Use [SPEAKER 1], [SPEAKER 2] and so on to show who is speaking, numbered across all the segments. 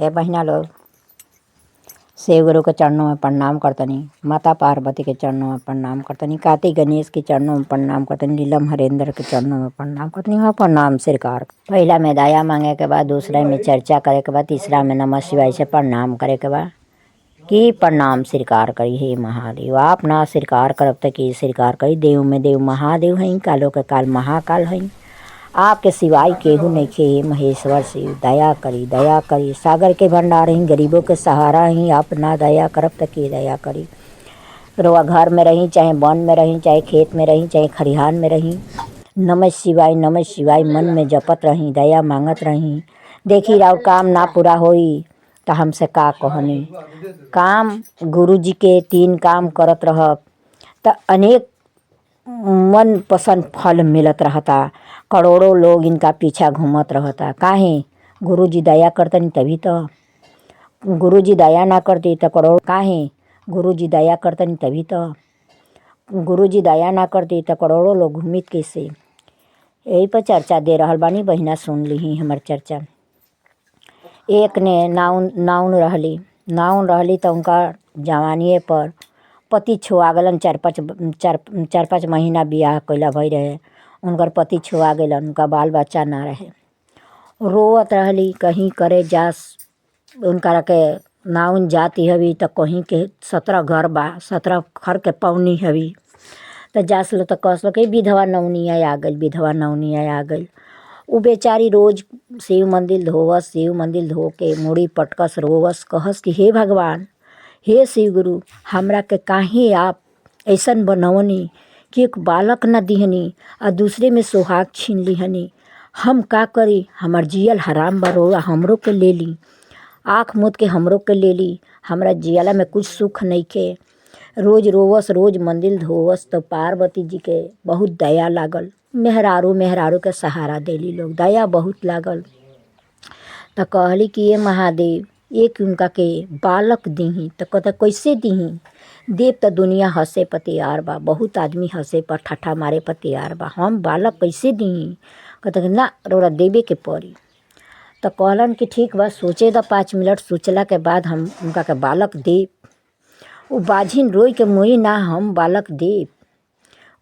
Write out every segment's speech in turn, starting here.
[SPEAKER 1] हे बहिना लोग, शिव गुरु के चरणों में प्रणाम करतनी, माता पार्वती के चरणों में प्रणाम करतनी, कार्तिक गणेश के चरणों में प्रणाम करतनी, नीलम हरेंद्र के चरणों में प्रणाम करतनी। हाँ, प्रणाम सरकार। पहला में दया मांगे के बाद, दूसरा में चर्चा करे के बाद, तीसरा में नमः शिवाय से प्रणाम करे के बाद कि प्रणाम स्वीकार करी। हे महादेव, आप ना स्वीकार करब त कि स्वीकार करी। देव में देव महादेव हैं, कालो के काल महाकाल हैं। आपके सिवाय केहू नइखे। हे महेश्वर शिव, दया करी, दया करी। सागर के भंडार हैं, गरीबों के सहारा हैं। आप ना दया करब त के दया करी। रोआ घर में रही, चाहे वन में रही, चाहे खेत में रही, चाहे खरिहान में रही, नमः शिवाय मन में जपत रही, दया मांगत रही। देखी राव काम ना पूरा होई तो हमसे का कहनी। काम गुरु जी के 3 काम करत रहब त अनेक मन पसंद फल मिलत रहता। करोड़ों लोग इनका पीछा घूमत रहता। काहे? गुरु जी दया करतनी तभी तो। गुरु जी दया ना करती तो करोड़ काहे? गुरु जी दया करतनी तभी तो। गुरु जी दया ना करती तो करोड़ों लोग घूमित कैसे। यही पर चर्चा दे रहल बानी, बहिना सुन ली हमर चर्चा। एक ने नाउन रहली तो उनका जवानीए पर पति छुआ गलन। 4-5 महीना बियाह कैला भई रहे। उनकर पति छुआ गलन, उनका बाल बच्चा ना रहे। रोवत रहली, कहीं करे जास उनका के नाउन जाती हवी तो कहीं के 17 घर बा, 17 घर के पौनी हवी तो जास लो तो कस लो कि विधवा नौनिया आ गई, विधवा नौनिया आ गई। उ बेचारी रोज शिव मंदिर धोवस, शिव मंदिर धो के मुड़ी पटकस, रोवस, कहस कि हे भगवान, हे शिव गुरु, हमरा के काहे आप ऐसन बनवनी कि एक बालक न दिहनी और दूसरे में सुहाग छीन लिहनी। हम का करी? हमार जियल हराम बा, रउआ हमरो के ले ली, आँख मूंद के हमरो के ले ली। हमरा जियला में कुछ सुख नइखे। रोज रोवस, रोज मंदिर धोवस तो पार्वती जी के बहुत दया लागल। मेहरारू के सहारा देली लोग, दया बहुत लागल। तो कहली कि ये महादेव, एक उनका के बालक दीही। तो कहता कैसे दीही? देव तो दुनिया हंसे पर तैयार बा, बहुत आदमी हंसे पर ठट्ठा मारे पर तैयार बा, हम बालक कैसे दीही? कहता कि ना, रउरा देवे के पड़ी। तो कहलन कि ठीक बा, सोचे द 5 मिनट। सोचला के बाद हम उनका के बालक देव। वो बाझिन रोई के मोरी ना, हम बालक देव।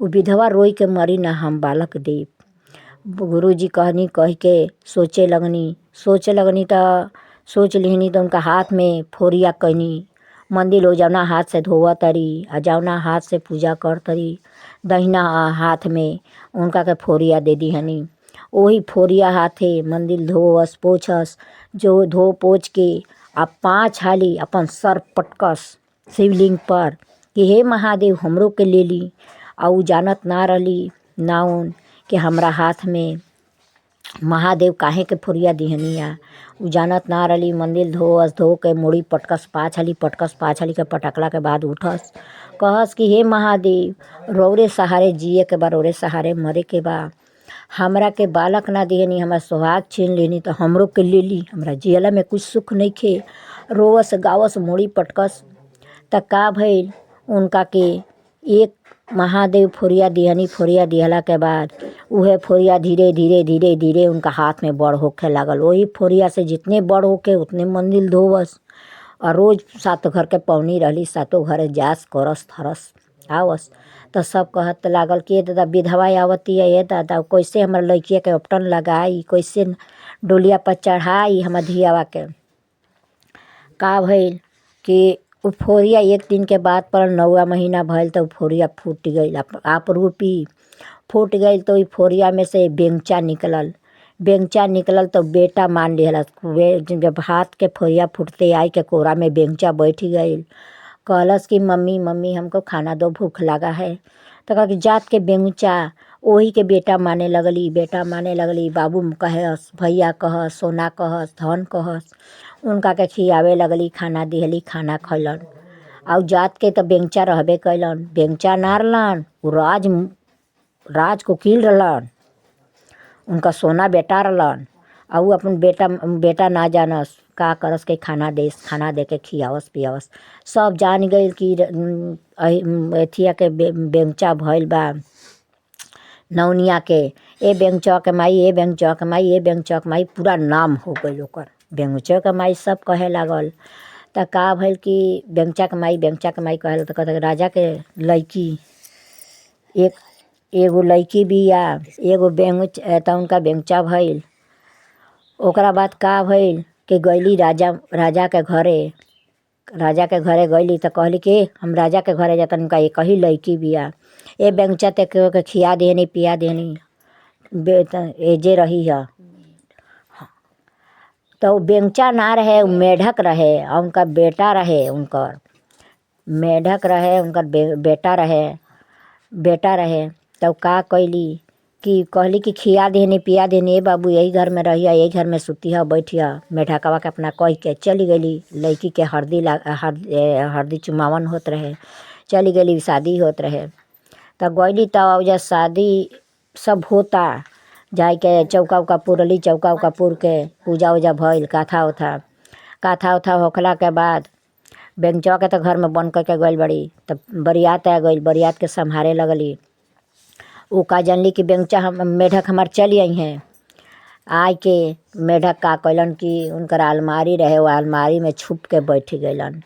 [SPEAKER 1] वो विधवा रोई के मरी ना, हम बालक देव। गुरु जी कहनी कह के सोचे लगनी तो सोच लिहनी तो उनका हाथ में फोरिया कहनी। मंदिर हो जौना हाथ से धोवा तरी आ जौना हाथ से पूजा कर तरी, दहिना हाथ में उनका के फोरिया दे दीहनी। वही फोरिया हाथे मंदिर धोवस पोछस, जो धो पोछ के आ 5 हाली अपन सर पटकस शिवलिंग पर कि हे महादेव, हमरो के ले ली। आ उ जानत ना रहली नाउन कि हमरा हाथ में महादेव काहे के फोरिया दिहनिया। उ जानत ना रहली। मंदिर धोवस, धो के मुड़ी पटकस, 5 हाली पटकस। 5 हाली के पटकला के बाद उठस, कहस कि हे महादेव, रौरे सहारे जिए के बा, रौरे सहारे मरे के बा। हमरा के बालक ना दिहनी, हमार सुहाग छीन लेनी तो हमरो के ले ली। हमरा जियला में कुछ सुख नइखे। रोवस गावस, मुड़ी पटकस। त का भइल? उनका के एक महादेव फोरिया दिहनी। फोरिया दिहला के बाद उहे फोरिया धीरे धीरे उनका हाथ में बड़ होखे लागल। वही फोरिया से जितने बड़ होके उतने मंदिर धोवस। और रोज 7 घर के पौनी रहली, 7 घरे जास करस थरस आवस। तो सब कहत लागल कि ये दादा विधवा आवती है, ये दादा कैसे हमार लड़किया के उपटन लगाई, कैसे डोलिया पर चढ़ाई हमार धियावा के। का भइल कि उ फोरिया 1 दिन के बाद पर 9वां महीना भइल तो फोरिया फूट गई। आप रूपी फूट गई तो फोरिया में से बेंचा निकलल तो बेटा मान लिहला। जब हाथ के फोरिया फूटते आई के कोरा में बेंचा बैठ गई। कहलस कि मम्मी मम्मी हमको खाना दो, भूख लगा है। तो कहा कि जात के बेंचा वही के बेटा माने लगली। बाबू कहस, भैया कहस, सोना कहस, धन कहस। उनका के खियावे लगली, खाना दिहली, खाना खैलन। और जात के तो बेंचा रहबे कैलन। बेंचा ना रहलन, उ राज को किल रहलन। उनका सोना बेटा रहलन। और उ अपन बेटा ना जानस का करस के खाना दे के खियावस पियावस। सब जान गइल कि एथिया के बेंचा भइल बा नौनिया के। ए बेंचवा के माई, ए बेंचवा के माई, ए बेंचवा के माई, पूरा नाम हो गइल ओकर। बेंगुचो के माई सब कहे लागल। त का भइल कि बेंगचा के माई कहे त कहता राजा के लड़की एगो लड़की बिया, एगो त उनका बेंगचा भइल। ओकरा बाद का भइल कि गईली राजा के घरे गईली त कहली कि हम राजा के घरे जातनी, उनका एक ही लड़की बिया। ए बेंगचा ते के खिया देनी पिया देनी एजे रही है। तो बेंगचा ना रहे, मेढक रहे और उनका बेटा रहे। उनकर मेढक रहे, उनकर बेटा रहे। तब का कैली कि कहली कि खिया देनी पिया देनी, ए बाबू यही घर में रहिया, यही घर में सुतिया बैठिया। मेढकवा के अपना कह के चली गईली। लड़की के हरदी चुमावन होत रहे, चली गईली, शादी होत रहे। तब गईली तब जब शादी सब होता, जाए के चौका उका पुरली, चौका उका पुर के पूजा उजा भइल, काथा उथा होखला के बाद बेंगचवा के तो घर में बंद करके गइल बड़ी। तब बरियात आ गइल, बरियात के संभारे लगली। उ का जानली कि बेंगचा मेढक हमार चली आई हैं। आय के मेढक का कैलन कि उनकर अलमारी रहे, वो अलमारी में छुप के बैठ गइलन।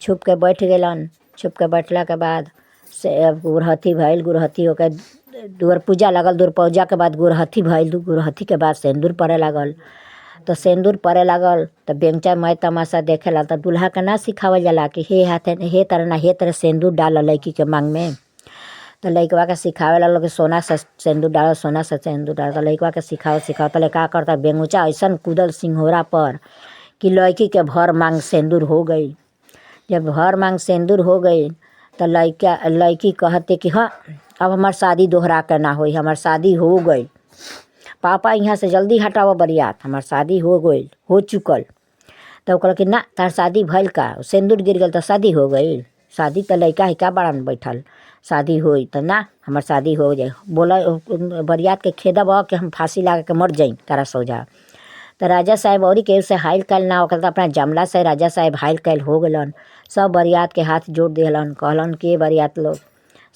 [SPEAKER 1] छुप के बैठला के बाद से गुरहथी भइल। गुरहथी होके दुअर पूजा लगल, दुअर पूजा के बाद गुरहथी भइल। गुरहथी के बाद सेंदूर पड़े लागल। तो सेंदूर पड़े लागल तो बेंगचा मैं तमाशा देखेला। तो दूल्हा के ना सिखावल जाला कि हे तरह सेंदूर डाल लड़की के मांग में। तो लड़कवा के सिखावे ला कि सोना से सेंदूर डालो, सोना से सेंदूर डालो। तो लड़कवा के सिखाओ तो का करता बेंगुचा ऐसा कूदल सिंघोरा पर कि लड़की के भर मांग सेंदूर हो गई। जब भर मांग सेंदूर हो गई तो लड़की कहते कि हाँ अब हमार शादी दोहरा के ना होई, हमार शादी हो गई। पापा यहाँ से जल्दी हटाओ बरियात, हमार शादी हो गई, हो चुकल। तो कहल कि ना तार शादी भइल का, सेंदूर गिर गई तो शादी हो गई। शादी तो लड़का ही का बड़ान बैठल, शादी होई तो ना हमार शादी हो जाए। बोला बरियात के खेदब कि हम फांसी लगा के मर जाई तारा सोझा। तो राजा साहब और के से हाइल कैल ना होकर अपना जमला से राजा साहब हाइल कैल हो गलन। सब बरियात के हाथ जोड़ दिहलन, कहलन कि बरियात लोग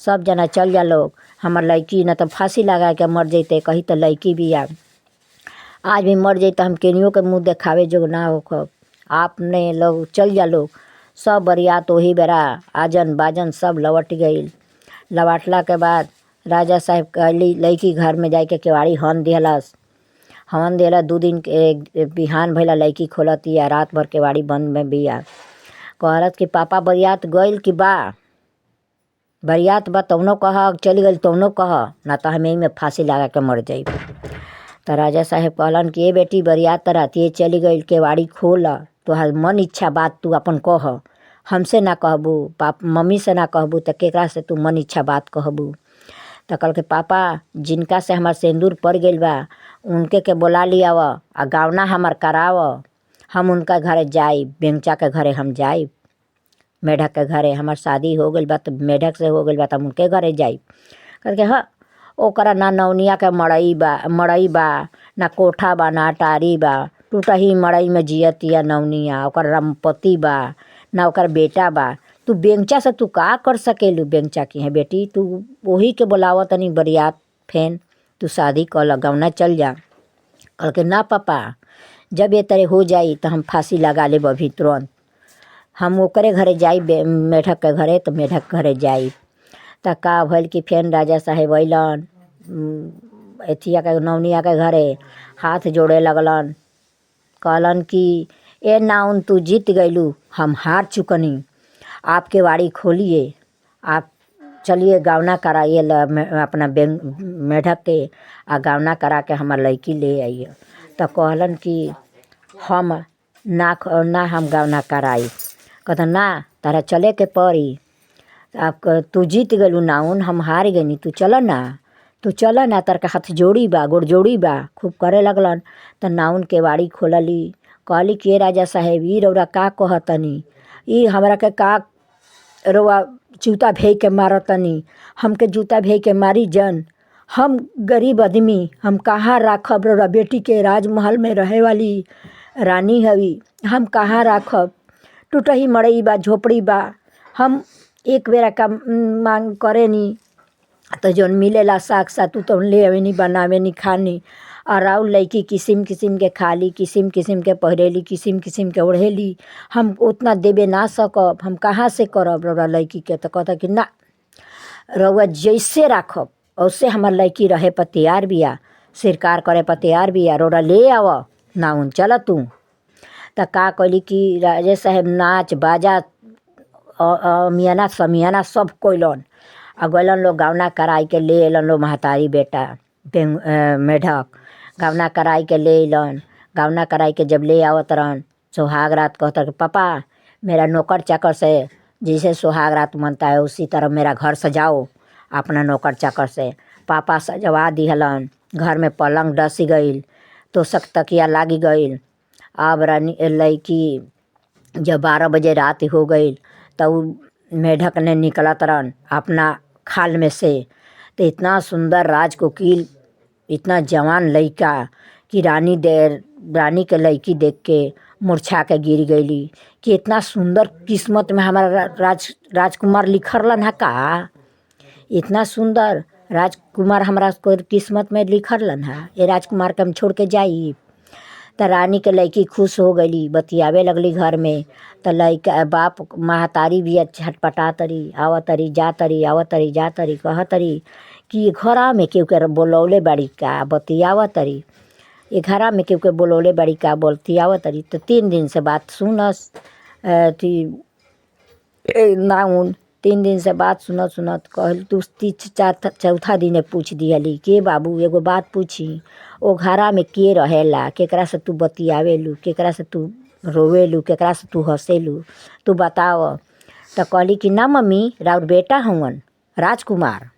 [SPEAKER 1] सब जना चल जा लोग, हमार लड़की न तो फांसी लगा के मर जैते, कही तो लड़की भी आज भी मर जैते, हम केनियो के मुँह देखावे जो ना हो। आपने लोग चल जा लोग। सब बरियात वही बेरा आजन बाजन सब लौट गई। लौटला के बाद राजा साहब कहली लड़की घर में जाके केवाड़ी हन दिहला। 2 दिन के बिहान भइला लड़की खोलतिया, रात भर केवाड़ी बंद में बिया। कहलत कि पापा बरियात गइल कि बा, बरियात बा तौनो कह, चली गई तौनो कह, ना तो हम यही में फांसी लगा के मर जाई। तो राजा साहब कहलन कि ए बेटी बरियात तो रातिए चली गई, केवाड़ी खोल, तोहार मन इच्छा बात तू अपन कह, हमसे ना कहबू, मम्मी से ना कहबू तो केकरा से तू मन इच्छा बात कहबू। तो कहल के पापा जिनका से हमार सेंदूर पड़ गइल बा उनके के बोला लियाव आ गावना हमार कराव, हम उनका घरे जाई, बेंगचा के घरे हम जाई। मेढक के घरे हमार शादी हो गइल बा तो मेढक से हो गइल बा तो हम उनके घरे जाई। करके हाँ ओकरा ना नौनिया के मड़ई बा, ना कोठा बा, ना अटारी बा, टूटही मड़ई में जियतिया नौनिया, ओकर रमपति बा, ना ओकर बेटा बा। तू बेंगचा से तू का कर सकेलू, बेंगचा की है बेटी, तू वही के बोलाव तनी बरियात फेन, तू शादी कर गौना चल जा। कल के ना पापा जब ये तरह हो जाई तो हम फांसी लगा लेब अभी तुरंत, हम ओकरे घरे जाई मेढक के घरे, तो मेढक के घरे जाई। त का भइल कि फेन राजा साहेब अइलन एथिया के नौनिया के घरे, हाथ जोड़े लगलन, कहलन कि ए नाउन तू जीत गइलू, हम हार चुकनी, आप केवाड़ी खोलिए, आप चलिए गावना कराइए अपना मेढक के आ गावना करा के हमार लड़की ले आइए। तो कहलन कि हम ना हम गावना कराई। कहता ना तारा चले के पड़ी, आप तू जीत गलू नाउन, हम हार गनी, तू चल ना तार के हाथ जोड़ी बा, गोड़ जोड़ी बा, खूब करे लगलन। तो नाउन केवाड़ी खोलली, कहली कि राजा साहेब ई रौरा का कहतनी, ई हमरा के का रौआ जूता भेज के मारतनी, हमके जूता भेज के मारी जन, हम गरीब आदमी, हम कहाँ राखब, रौरा बेटी के राजमहल में रहे वाली रानी हवी, हम कहाँ राखब, टूटही मड़ई बा, झोपड़ी बा, हम एक बेरा का मांग करे नी तो जौन मिलेला साग सातू तो ले आवे नी, बनावे नी, खानी, और राउर लड़की किस्म किस्म के खाली, किस्म किस्म के पहिरेली, किस्म किस्म के ओढ़ेली, हम उतना देबे ना सकब, हम कहाँ से करब रउरा लड़की के। तो कहता कि ना, रउआ जैसे राखब वैसे हमार लड़की रहे पर तैयार बिया, शिरकार करे पर तैयार बिया, रउरा ले आव नाउन चल तू। त का कैली कि राजे साहेब नाच बाजा मियाना समियाना सब कोइलन आ गइलन लोग गौना कराई के ले अलन लोग महतारी बेटा मेढक गौना कराई के ले अलन। गौना कराई के जब ले आवत रहन सुहाग रात कहता कि पापा मेरा नौकर चाकर से जैसे सुहाग रात मनता है उसी तरह मेरा घर सजाओ अपना नौकर चाकर से। पापा सजवा दिहलन, घर में पलंग डसी गईल, तो सक तकिया लागी गईल। अब लड़की जब 12 बजे रात हो गई तो मेढक ने निकलत रहन अपना खाल में से। तो इतना सुंदर राजकोकिल, इतना जवान लड़का कि रानी के लड़की देख के मूर्छा के गिर गईली कि इतना सुंदर किस्मत में हमारा राजकुमार लिखरलन है का। इतना सुंदर राजकुमार हमारा किस्मत में लिखरलन है, ये राजकुमार के हम छोड़ के जाई। त रानी के लड़की खुश हो गईली, बतियावे लगली घर में। त लड़का बाप महतारी भी छटपटा तरी आवतरी जातरी आवतरी जातरी कहतरी कि घरा में केहू के बोलौले बाड़ी का बतियावतरी, ये घरा में केहू के बोलौले बाड़ी का बतियावतरी। तो 3 दिन से बात सुनस नाउन 3 दिन से बात सुनत कहल तू चौथा दिन पूछ दिहली के बाबू एगो बात पूछी, ओ घरा में के रहेला, केकरा से तू बतियावेलू, केकरा से तू रोवेलू, केकरा से तू हंसेलू, तू बताव। तो कहली कि ना मम्मी राउर बेटा हवन राजकुमार,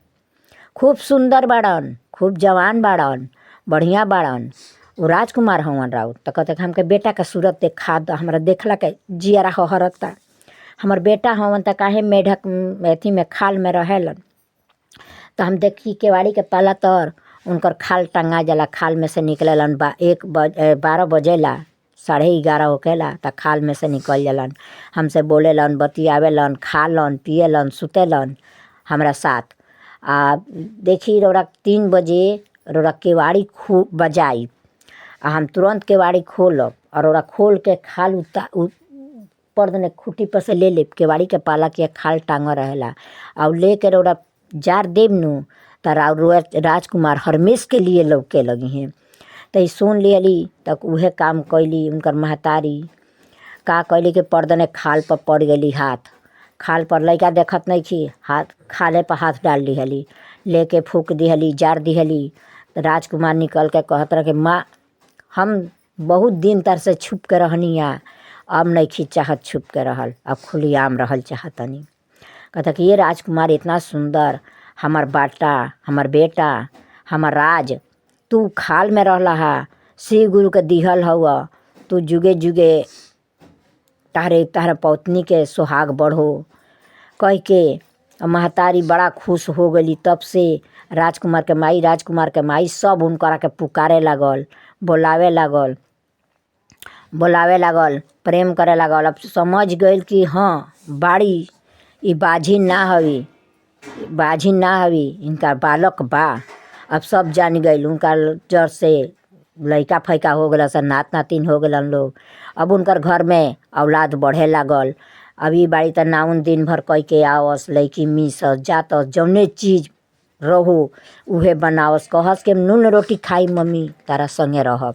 [SPEAKER 1] खूब सुंदर बाड़न, खूब जवान बाड़न, बढ़िया बाड़न, वो राजकुमार हवन राउर। तो कहते हमके बेटा के सूरत देखा द, हमरा देखला के जियरा हहरता, हमर बेटा हवन त काहे मेढक अथी में खाल में रहेलन। तो हम देखी केवाड़ी के पाला तर उनकर खाल टंगा जाला, खाल में से निकलेलन 12 बजेला 11:30 होकेला त खाल में से निकल जालन, हमसे बोलेलन बतियावेलन खालन पिएलन सुतेलन हमरा साथ। आ देखी रौरा 3 बजे रौरा केवाड़ी खूब बजाई आ हम तुरंत केवाड़ी खोलब और रौरा खोल के खाल पर्द ने खूटी पर से ले लेब, केवाड़ी के पाला के खाल टांग रहेला और ले के रौरा जार देव नु त राजकुमार हरमेश के लिए लौके लगी हैं। तो सुन लियली तक उहे काम कैली उनकर महतारी का कैली के पर्द ने खाल पर पड़ गई हाथ, खाल पर लड़का देखत नहीं थी, हाथ खाले पर हाथ डाल दिहली, लेके फूक दिहली जार दिहली। राजकुमार निकल के कहत रहे कि माँ हम बहुत दिन तर से छुप के रहनी आ, अब नहीं चाहत छुप के रहल, अब खुलेआम रहल चाहतनी। कहता कि ये राजकुमार इतना सुंदर हमार हमार बेटा हमार राज, तू खाल में रहला हा, शिव गुरु के दिहल हवा, तू जुगे जुगे तारे पत्नी के सुहाग बढ़ो कह के। महतारी बड़ा खुश हो गई। तब से राजकुमार के माई सब उनकरा के पुकारे लागल, बोलावे लागल, प्रेम करे लागल। अब समझ गई कि हाँ बाड़ी ई बाझिन ना हवी इनका बालक बा। अब सब जान गई, उनका जर से लड़का फैका हो गया, सब नात नातिन हो गलन लोग। अब उनकर घर में औलाद बढ़े लागल। अभी बाड़ी त नाउन दिन भर कह के आवस, लड़की मिसस जातस, जौने चीज रहो उहे बनावस, कहस के नून रोटी खाई मम्मी तारा संगे रहब।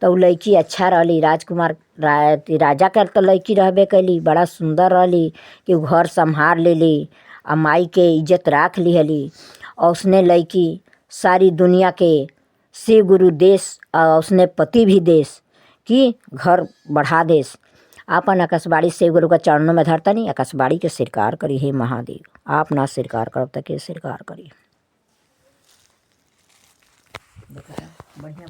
[SPEAKER 1] तो उ लड़की अच्छा रहली, राजकुमार राजा के तो लड़की रहबे कैली, बड़ा सुंदर रहली कि घर संभार लेली आ माई के इज्जत राख लिहली। और उसने लड़की सारी दुनिया के शिव गुरु देश और उसने पति भी देश की घर बढ़ा देश। आपन आकाशवाणी शिव गुरु का चरणों में धरतनी, आकाशवाणी के स्वीकार करी। हे महादेव, आप ना स्वीकार करब त के स्वीकार करी। बढ़िया